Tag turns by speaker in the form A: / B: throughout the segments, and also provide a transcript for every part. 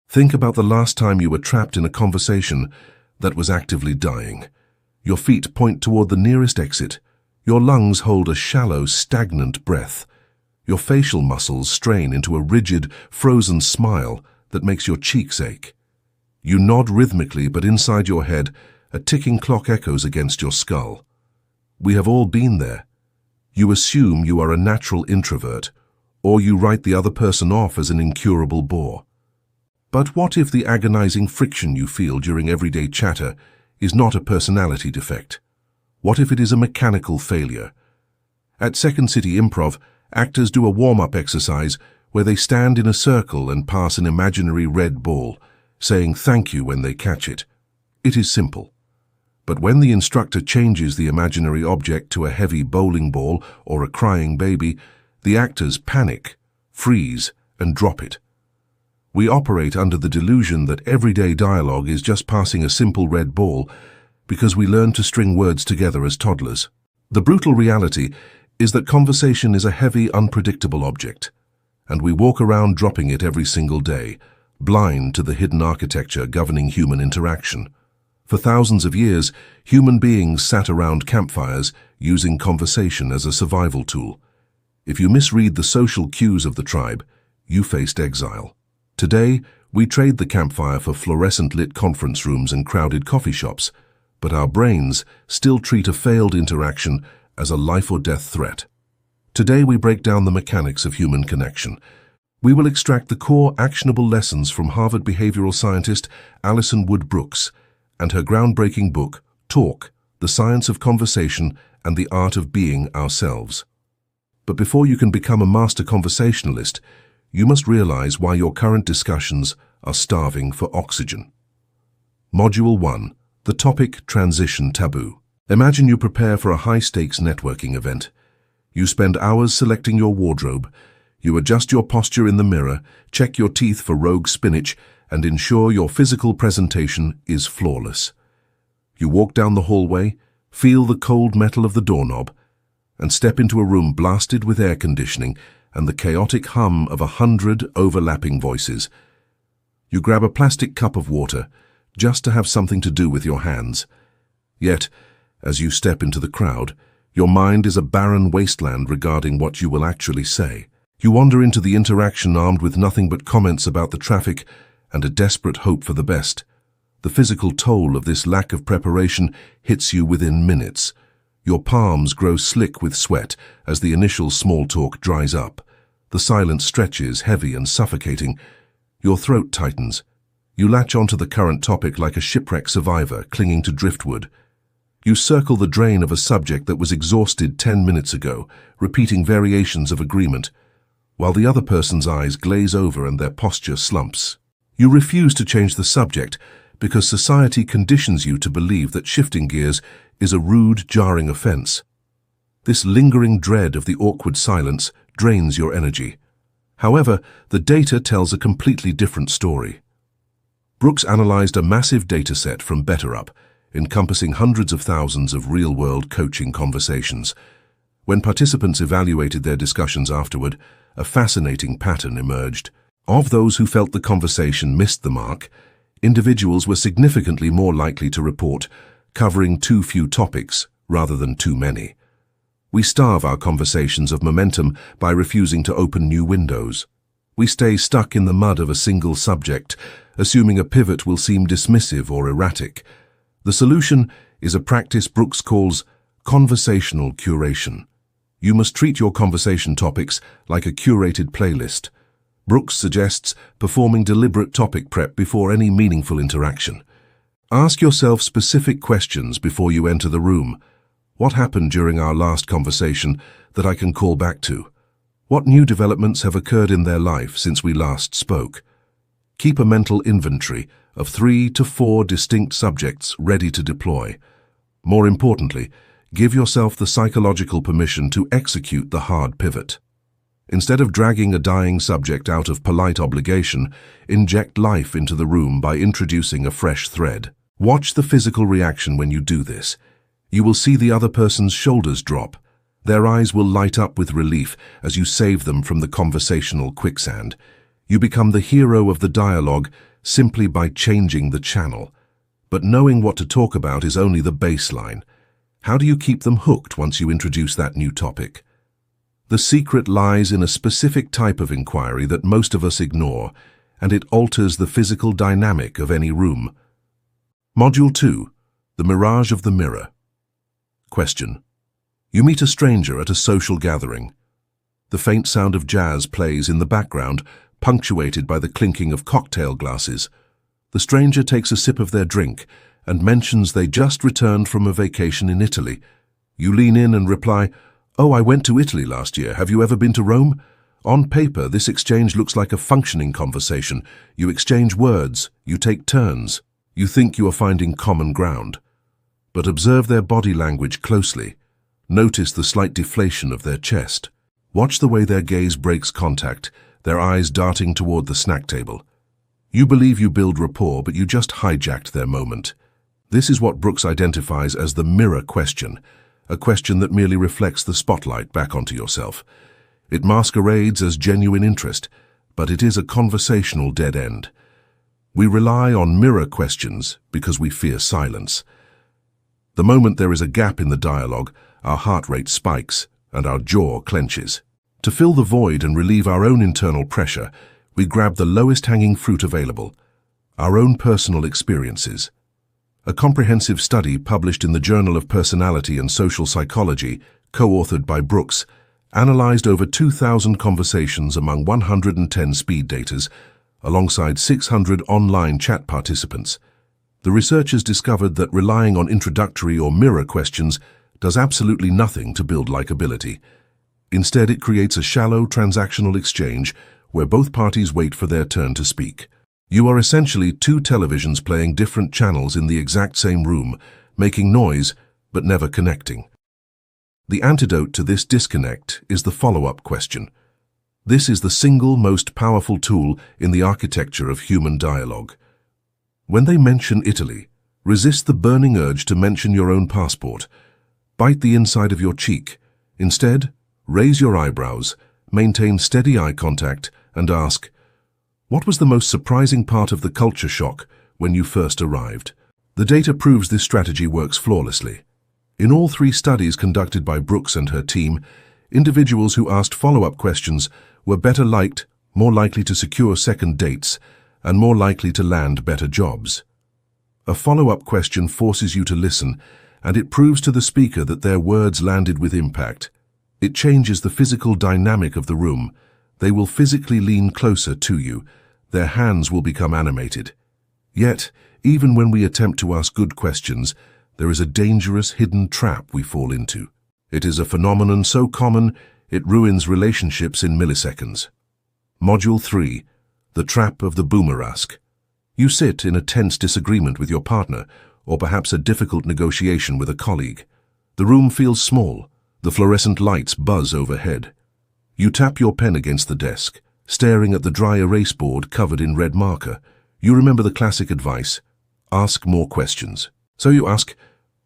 A: Think about the last time you were trapped in a conversation that was actively dying. Your feet point toward the nearest exit. Your lungs hold a shallow, stagnant breath. Your facial muscles strain into a rigid, frozen smile that makes your cheeks ache. You nod rhythmically, but inside your head, a ticking clock echoes against your skull. We have all been there. You assume you are a natural introvert, or you write the other person off as an incurable bore. But what if the agonizing friction you feel during everyday chatter is not a personality defect? What if it is a mechanical failure? At Second City Improv, actors do a warm-up exercise where they stand in a circle and pass an imaginary red ball, saying thank you when they catch it. It is simple. But when the instructor changes the imaginary object to a heavy bowling ball or a crying baby, the actors panic, freeze, and drop it. We operate under the delusion that everyday dialogue is just passing a simple red ball because we learn to string words together as toddlers. The brutal reality is that conversation is a heavy, unpredictable object, and we walk around dropping it every single day, blind to the hidden architecture governing human interaction. For thousands of years, human beings sat around campfires using conversation as a survival tool. If you misread the social cues of the tribe, you faced exile. Today, we trade the campfire for fluorescent-lit conference rooms and crowded coffee shops, but our brains still treat a failed interaction as a life-or-death threat. Today, we break down the mechanics of human connection. We will extract the core actionable lessons from Harvard behavioral scientist Alison Wood Brooks and her groundbreaking book, Talk, The Science of Conversation and the Art of Being Ourselves. But before you can become a master conversationalist, you must realize why your current discussions are starving for oxygen. Module 1. The topic Transition Taboo. Imagine you prepare for a high-stakes networking event. You spend hours selecting your wardrobe. You adjust your posture in the mirror, check your teeth for rogue spinach, and ensure your physical presentation is flawless. You walk down the hallway, feel the cold metal of the doorknob, and step into a room blasted with air conditioning and the chaotic hum of 100 overlapping voices. You grab a plastic cup of water, just to have something to do with your hands. Yet, as you step into the crowd, your mind is a barren wasteland regarding what you will actually say. You wander into the interaction armed with nothing but comments about the traffic and a desperate hope for the best. The physical toll of this lack of preparation hits you within minutes. Your palms grow slick with sweat as the initial small talk dries up. The silence stretches, heavy and suffocating. Your throat tightens. You latch onto the current topic like a shipwreck survivor clinging to driftwood. You circle the drain of a subject that was exhausted 10 minutes ago, repeating variations of agreement, while the other person's eyes glaze over and their posture slumps. You refuse to change the subject because society conditions you to believe that shifting gears is a rude, jarring offense. This lingering dread of the awkward silence drains your energy. However, the data tells a completely different story. Brooks analyzed a massive data set from BetterUp, encompassing hundreds of thousands of real-world coaching conversations. When participants evaluated their discussions afterward, a fascinating pattern emerged. Of those who felt the conversation missed the mark, individuals were significantly more likely to report covering too few topics rather than too many. We starve our conversations of momentum by refusing to open new windows. We stay stuck in the mud of a single subject, assuming a pivot will seem dismissive or erratic. The solution is a practice Brooks calls conversational curation. You must treat your conversation topics like a curated playlist. Brooks suggests performing deliberate topic prep before any meaningful interaction. Ask yourself specific questions before you enter the room. What happened during our last conversation that I can call back to? What new developments have occurred in their life since we last spoke? Keep a mental inventory of 3 to 4 distinct subjects ready to deploy. More importantly, give yourself the psychological permission to execute the hard pivot. Instead of dragging a dying subject out of polite obligation, inject life into the room by introducing a fresh thread. Watch the physical reaction when you do this. You will see the other person's shoulders drop. Their eyes will light up with relief as you save them from the conversational quicksand. You become the hero of the dialogue simply by changing the channel. But knowing what to talk about is only the baseline. How do you keep them hooked once you introduce that new topic? The secret lies in a specific type of inquiry that most of us ignore, and it alters the physical dynamic of any room. Module 2. The Mirage of the Mirror. Question. You meet a stranger at a social gathering. The faint sound of jazz plays in the background, punctuated by the clinking of cocktail glasses. The stranger takes a sip of their drink and mentions they just returned from a vacation in Italy. You lean in and reply, "Oh, I went to Italy last year. Have you ever been to Rome?" On paper, this exchange looks like a functioning conversation. You exchange words, you take turns. You think you are finding common ground. But observe their body language closely. Notice the slight deflation of their chest. Watch the way their gaze breaks contact, their eyes darting toward the snack table. You believe you build rapport, but you just hijacked their moment. This is what Brooks identifies as the mirror question, a question that merely reflects the spotlight back onto yourself. It masquerades as genuine interest, but it is a conversational dead end. We rely on mirror questions because we fear silence. The moment there is a gap in the dialogue, our heart rate spikes and our jaw clenches. To fill the void and relieve our own internal pressure, we grab the lowest hanging fruit available, our own personal experiences. A comprehensive study published in the Journal of Personality and Social Psychology, co-authored by Brooks, analyzed over 2,000 conversations among 110 speed daters, alongside 600 online chat participants. The researchers discovered that relying on introductory or mirror questions does absolutely nothing to build likability. Instead, it creates a shallow transactional exchange where both parties wait for their turn to speak. You are essentially two televisions playing different channels in the exact same room, making noise but never connecting. The antidote to this disconnect is the follow-up question. This is the single most powerful tool in the architecture of human dialogue. When they mention Italy, resist the burning urge to mention your own passport. Bite the inside of your cheek. Instead, raise your eyebrows, maintain steady eye contact, and ask, "What was the most surprising part of the culture shock when you first arrived?" The data proves this strategy works flawlessly. In all 3 studies conducted by Brooks and her team, individuals who asked follow-up questions were better liked, more likely to secure second dates, and more likely to land better jobs. A follow-up question forces you to listen, and it proves to the speaker that their words landed with impact. It changes the physical dynamic of the room. They will physically lean closer to you. Their hands will become animated. Yet, even when we attempt to ask good questions, there is a dangerous hidden trap we fall into. It is a phenomenon so common, it ruins relationships in milliseconds. Module 3. The Trap of the Boomerask. You sit in a tense disagreement with your partner, or perhaps a difficult negotiation with a colleague. The room feels small. The fluorescent lights buzz overhead. You tap your pen against the desk, staring at the dry erase board covered in red marker. You remember the classic advice, ask more questions. So you ask,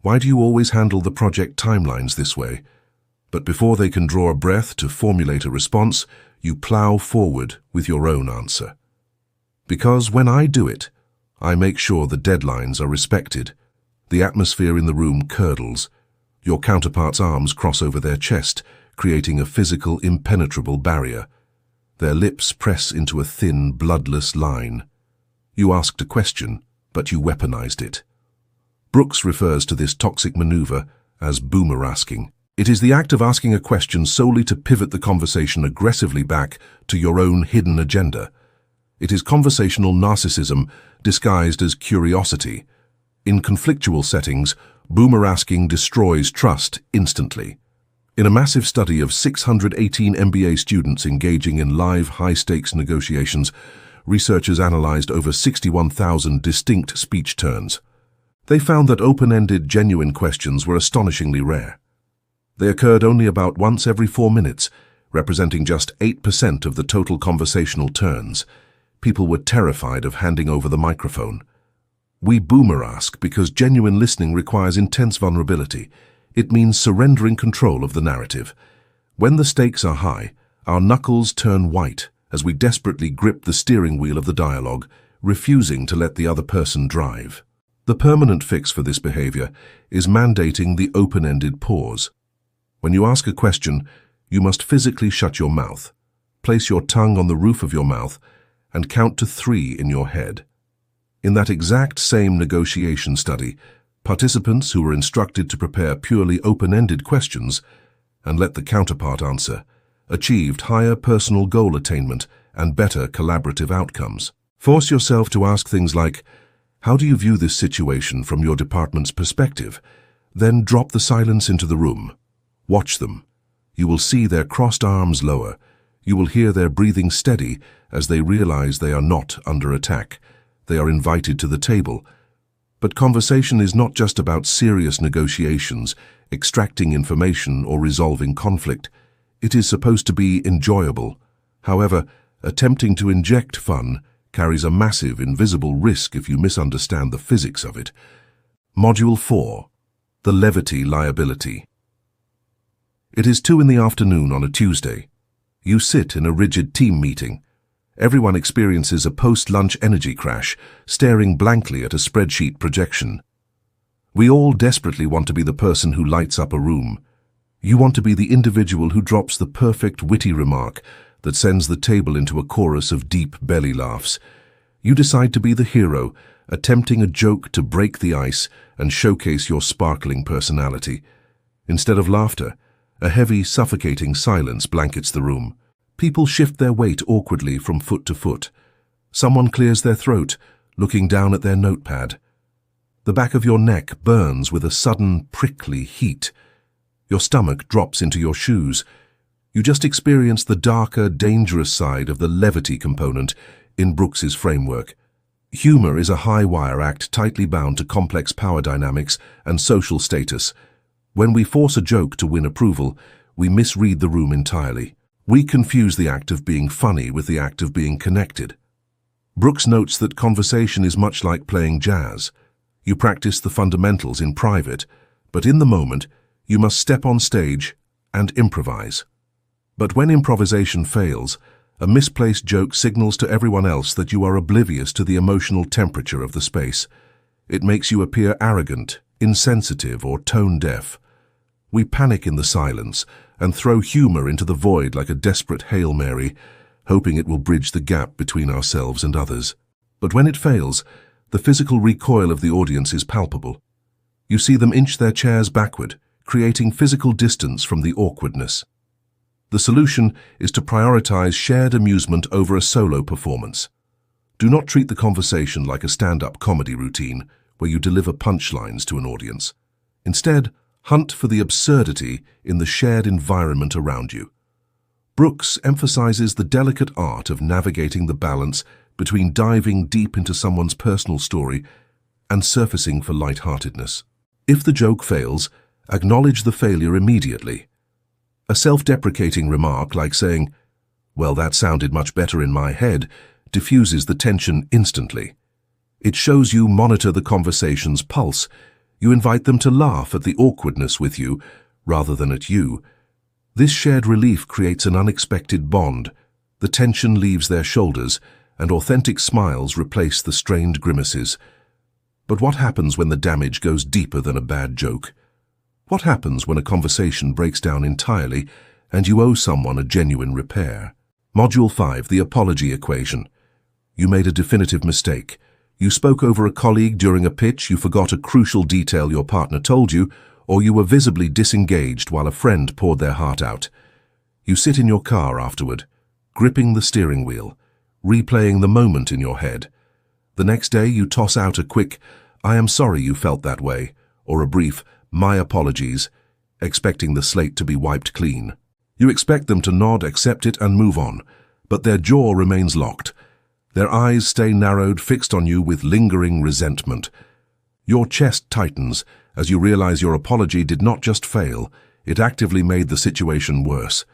A: why do you always handle the project timelines this way? But before they can draw a breath to formulate a response, you plow forward with your own answer. Because when I do it, I make sure the deadlines are respected. The atmosphere in the room curdles. Your counterpart's arms cross over their chest, creating a physical, impenetrable barrier. Their lips press into a thin, bloodless line. You asked a question, but you weaponized it. Brooks refers to this toxic maneuver as boomerasking. It is the act of asking a question solely to pivot the conversation aggressively back to your own hidden agenda. It is conversational narcissism disguised as curiosity. In conflictual settings, boomerasking destroys trust instantly. In a massive study of 618 MBA students engaging in live high-stakes negotiations, researchers analyzed over 61,000 distinct speech turns. They found that open-ended, genuine questions were astonishingly rare. They occurred only about once every 4 minutes, representing just 8% of the total conversational turns. People were terrified of handing over the microphone. We boomerask because genuine listening requires intense vulnerability. It means surrendering control of the narrative. When the stakes are high, our knuckles turn white as we desperately grip the steering wheel of the dialogue, refusing to let the other person drive. The permanent fix for this behavior is mandating the open-ended pause. When you ask a question, you must physically shut your mouth, place your tongue on the roof of your mouth, and count to 3 in your head. In that exact same negotiation study, participants who were instructed to prepare purely open-ended questions and let the counterpart answer achieved higher personal goal attainment and better collaborative outcomes. Force yourself to ask things like, how do you view this situation from your department's perspective? Then drop the silence into the room. Watch them. You will see their crossed arms lower. You will hear their breathing steady as they realize they are not under attack. They are invited to the table. But conversation is not just about serious negotiations, extracting information or resolving conflict. It is supposed to be enjoyable. However, attempting to inject fun carries a massive invisible risk if you misunderstand the physics of it. Module 4. The Levity Liability. It is 2 in the afternoon on a Tuesday. You sit in a rigid team meeting. Everyone experiences a post-lunch energy crash, staring blankly at a spreadsheet projection. We all desperately want to be the person who lights up a room. You want to be the individual who drops the perfect witty remark that sends the table into a chorus of deep belly laughs. You decide to be the hero, attempting a joke to break the ice and showcase your sparkling personality. Instead of laughter, a heavy, suffocating silence blankets the room. People shift their weight awkwardly from foot to foot. Someone clears their throat, looking down at their notepad. The back of your neck burns with a sudden, prickly heat. Your stomach drops into your shoes. You just experienced the darker, dangerous side of the levity component in Brooks's framework. Humor is a high-wire act tightly bound to complex power dynamics and social status. When we force a joke to win approval, we misread the room entirely. We confuse the act of being funny with the act of being connected. Brooks notes that conversation is much like playing jazz. You practice the fundamentals in private, but in the moment, you must step on stage and improvise. But when improvisation fails, a misplaced joke signals to everyone else that you are oblivious to the emotional temperature of the space. It makes you appear arrogant, insensitive, or tone-deaf. We panic in the silence and throw humor into the void like a desperate Hail Mary, hoping it will bridge the gap between ourselves and others. But when it fails, the physical recoil of the audience is palpable. You see them inch their chairs backward, creating physical distance from the awkwardness. The solution is to prioritize shared amusement over a solo performance. Do not treat the conversation like a stand-up comedy routine where you deliver punchlines to an audience. Instead, hunt for the absurdity in the shared environment around you. Brooks emphasizes the delicate art of navigating the balance between diving deep into someone's personal story and surfacing for lightheartedness. If the joke fails, acknowledge the failure immediately. A self-deprecating remark like saying, "Well, that sounded much better in my head," diffuses the tension instantly. It shows you monitor the conversation's pulse. You invite them to laugh at the awkwardness with you, rather than at you. This shared relief creates an unexpected bond. The tension leaves their shoulders, and authentic smiles replace the strained grimaces. But what happens when the damage goes deeper than a bad joke? What happens when a conversation breaks down entirely and you owe someone a genuine repair? Module 5, the apology equation. You made a definitive mistake. You spoke over a colleague during a pitch, you forgot a crucial detail your partner told you, or you were visibly disengaged while a friend poured their heart out. You sit in your car afterward, gripping the steering wheel, replaying the moment in your head. The next day you toss out a quick, "I am sorry you felt that way," or a brief, "My apologies," expecting the slate to be wiped clean. You expect them to nod, accept it, and move on, but their jaw remains locked. Their eyes stay narrowed, fixed on you with lingering resentment. Your chest tightens as you realize your apology did not just fail, it actively made the situation worse.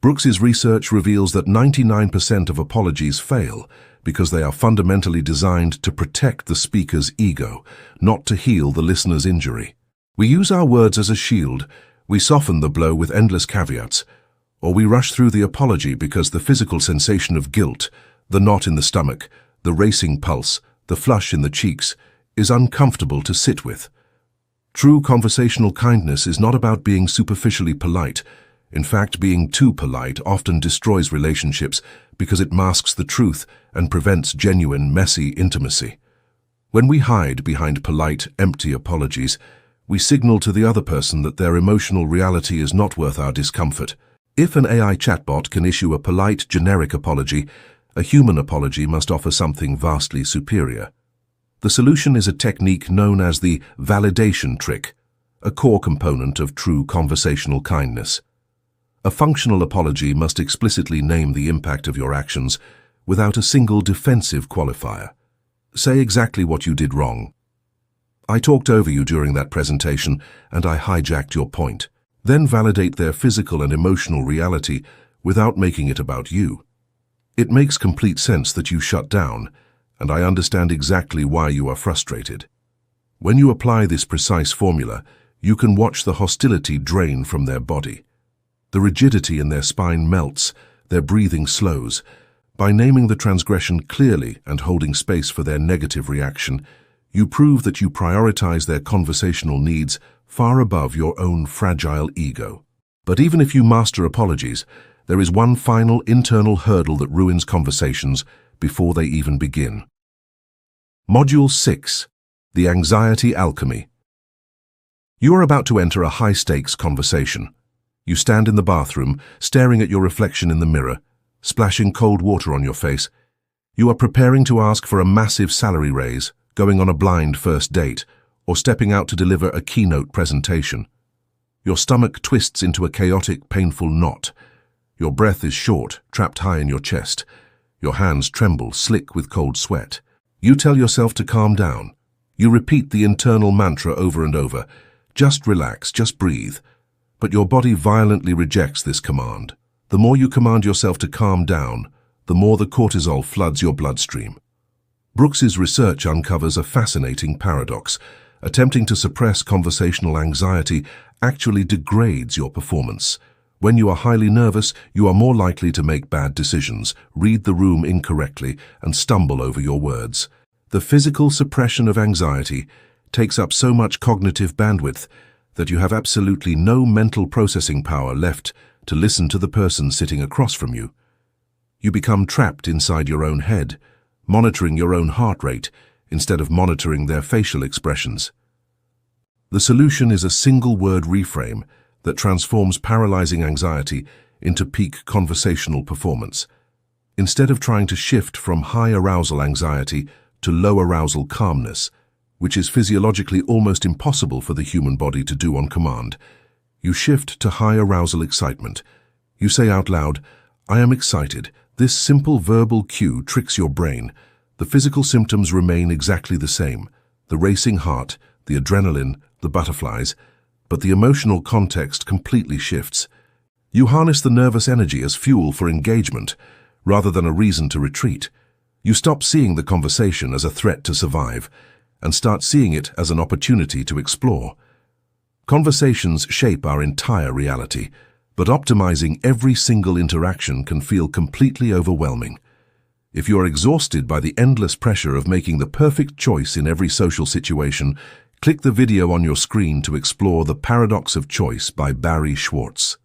A: Brooks's research reveals that 99% of apologies fail because they are fundamentally designed to protect the speaker's ego, not to heal the listener's injury. We use our words as a shield, we soften the blow with endless caveats, or we rush through the apology because the physical sensation of guilt, the knot in the stomach, The racing pulse, the flush in the cheeks, is uncomfortable to sit with. True conversational kindness is not about being superficially polite. In fact, being too polite often destroys relationships because it masks the truth and prevents genuine, messy intimacy. When we hide behind polite, empty apologies, we signal to the other person that their emotional reality is not worth our discomfort. If an AI chatbot can issue a polite, generic apology, a human apology must offer something vastly superior. The solution is a technique known as the validation trick, a core component of true conversational kindness. A functional apology must explicitly name the impact of your actions without a single defensive qualifier. Say exactly what you did wrong. I talked over you during that presentation and I hijacked your point. Then validate their physical and emotional reality without making it about you. It makes complete sense that you shut down, and I understand exactly why you are frustrated. When you apply this precise formula, you can watch the hostility drain from their body. The rigidity in their spine melts, their breathing slows. By naming the transgression clearly and holding space for their negative reaction, you prove that you prioritize their conversational needs far above your own fragile ego. But even if you master apologies, there is one final internal hurdle that ruins conversations before they even begin. Module 6. The Anxiety Alchemy. You are about to enter a high-stakes conversation. You stand in the bathroom, staring at your reflection in the mirror, splashing cold water on your face. You are preparing to ask for a massive salary raise, going on a blind first date, or stepping out to deliver a keynote presentation. Your stomach twists into a chaotic, painful knot. Your breath is short, trapped high in your chest. Your hands tremble, slick with cold sweat. You tell yourself to calm down. You repeat the internal mantra over and over. Just relax, just breathe. But your body violently rejects this command. The more you command yourself to calm down, the more the cortisol floods your bloodstream. Brooks's research uncovers a fascinating paradox. Attempting to suppress conversational anxiety actually degrades your performance. When you are highly nervous, you are more likely to make bad decisions, read the room incorrectly, and stumble over your words. The physical suppression of anxiety takes up so much cognitive bandwidth that you have absolutely no mental processing power left to listen to the person sitting across from you. You become trapped inside your own head, monitoring your own heart rate instead of monitoring their facial expressions. The solution is a single-word reframe that transforms paralyzing anxiety into peak conversational performance. Instead of trying to shift from high arousal anxiety to low arousal calmness, which is physiologically almost impossible for the human body to do on command, you shift to high arousal excitement. You say out loud, "I am excited." This simple verbal cue tricks your brain. The physical symptoms remain exactly the same: the racing heart, the adrenaline, the butterflies, but the emotional context completely shifts. You harness the nervous energy as fuel for engagement, rather than a reason to retreat. You stop seeing the conversation as a threat to survive, and start seeing it as an opportunity to explore. Conversations shape our entire reality, but optimizing every single interaction can feel completely overwhelming. If you are exhausted by the endless pressure of making the perfect choice in every social situation, click the video on your screen to explore The Paradox of Choice by Barry Schwartz.